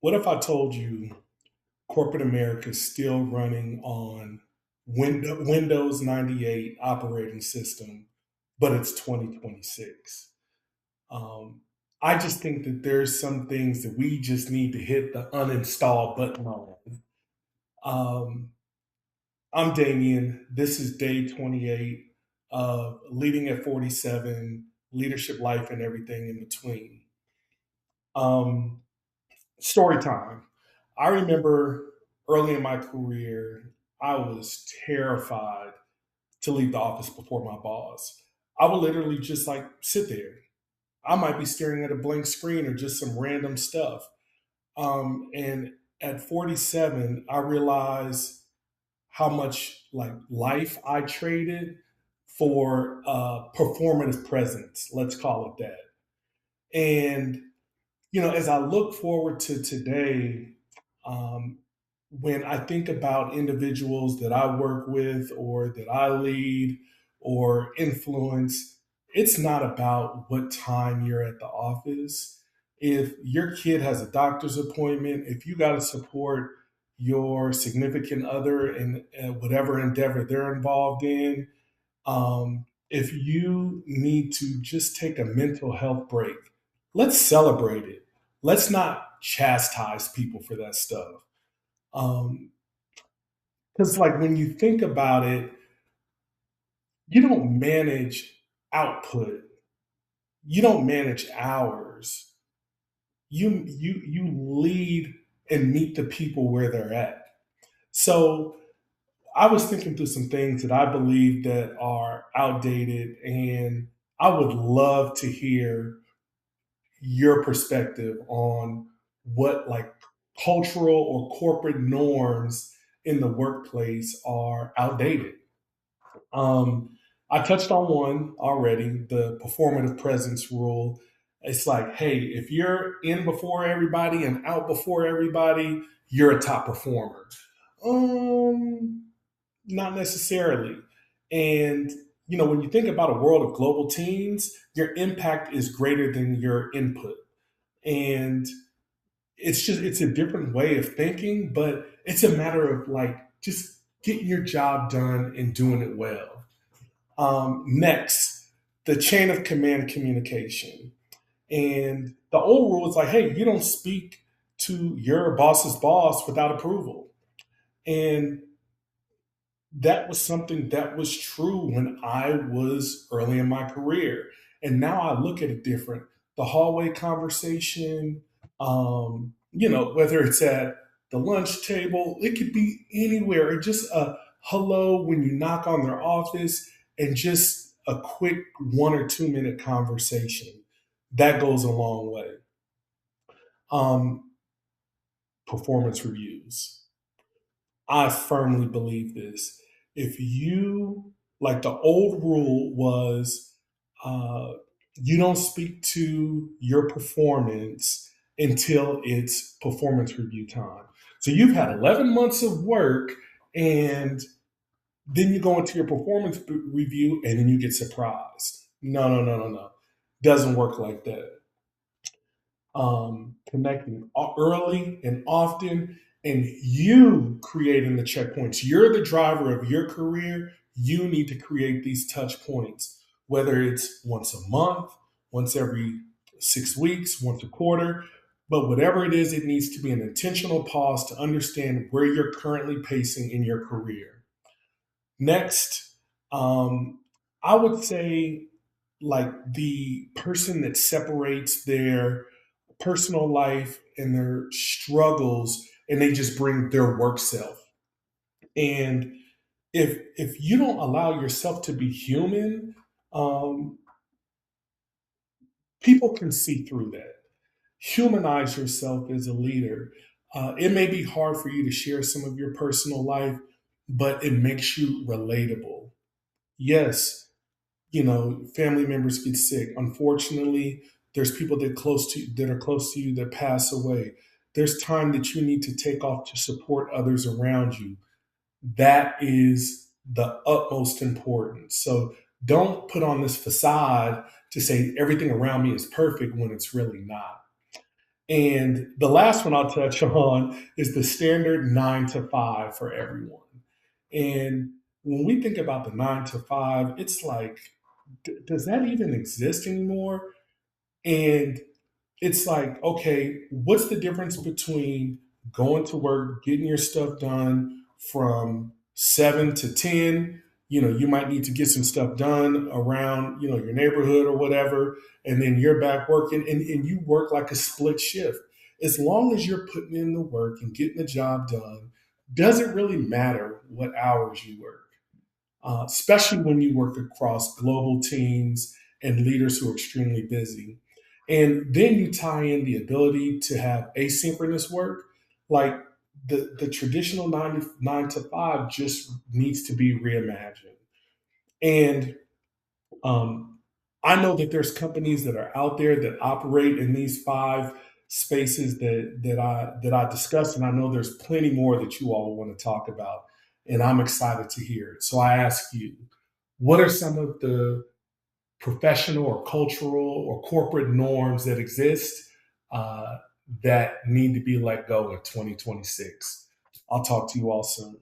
What if I told you corporate America is still running on Windows 98 operating system, but it's 2026? Um, I just think that there's some things that we just need to hit the uninstall button on. Um, I'm Damien. This is day 28 of Leading at 47, Leadership Life and Everything in Between. Um, Story time. I remember early in my career, I was terrified to leave the office before my boss. I would literally just like sit there. I might be staring at a blank screen or just some random stuff. And at 47, I realized how much like life I traded for performative presence. Let's call it that. And as I look forward to today, um, when I think about individuals that I work with or that I lead or influence, it's not about what time you're at the office. If your kid has a doctor's appointment, if you got to support your significant other in whatever endeavor they're involved in, if you need to just take a mental health break, let's celebrate it. Let's not chastise people for that stuff. Um, because, like, when you think about it, you don't manage output, you don't manage hours. You lead and meet the people where they're at. So I was thinking through some things that I believe that are outdated, and I would love to hear your perspective on what like cultural or corporate norms in the workplace are outdated. Um, I touched on one already, the performative presence rule. It's like, hey, if you're in before everybody and out before everybody, you're a top performer. Um, Not necessarily. And when you think about a world of global teams, your impact is greater than your input. And it's a different way of thinking, but it's a matter of like just getting your job done and doing it well. Next, the chain of command communication. And the old rule is like, hey, you don't speak to your boss's boss without approval. And that was something that was true when I was early in my career. And now I look at it different. The hallway conversation, whether it's at the lunch table, it could be anywhere, or just a hello when you knock on their office, and just a quick 1 or 2 minute conversation. That goes a long way. Um, Performance reviews. I firmly believe this. If you, like the old rule was, uh, you don't speak to your performance until it's performance review time. So you've had 11 months of work, and then you go into your performance review and then you get surprised. No, no, no, no, no. Doesn't work like that. Connecting early and often, and you creating the checkpoints. You're the driver of your career. You need to create these touch points, whether it's once a month, once every 6 weeks, once a quarter. But whatever it is, it needs to be an intentional pause to understand where you're currently pacing in your career. Next, I would say like the person that separates their personal life and their struggles, and they just bring their work self. And if you don't allow yourself to be human, um, people can see through that. Humanize yourself as a leader. It may be hard for you to share some of your personal life, but it makes you relatable. Yes, family members get sick. Unfortunately, there's people that are close to you that pass away. There's time that you need to take off to support others around you. That is the utmost importance. So don't put on this facade to say everything around me is perfect when it's really not. And the last one I'll touch on is the standard 9 to 5 for everyone. And when we think about the 9 to 5, it's like, does that even exist anymore? And it's like, okay, what's the difference between going to work, getting your stuff done from 7 to 10? You might need to get some stuff done around, your neighborhood or whatever, and then you're back working and you work like a split shift. As long as you're putting in the work and getting the job done, doesn't really matter what hours you work, especially when you work across global teams and leaders who are extremely busy. And then you tie in the ability to have asynchronous work, like the traditional 9 to 5 just needs to be reimagined. And um, I know that there's companies that are out there that operate in these five spaces that I discussed, and I know there's plenty more that you all want to talk about, and I'm excited to hear it. So I ask you, what are some of the professional or cultural or corporate norms that exist uh, that need to be let go in 2026? I'll talk to you all soon.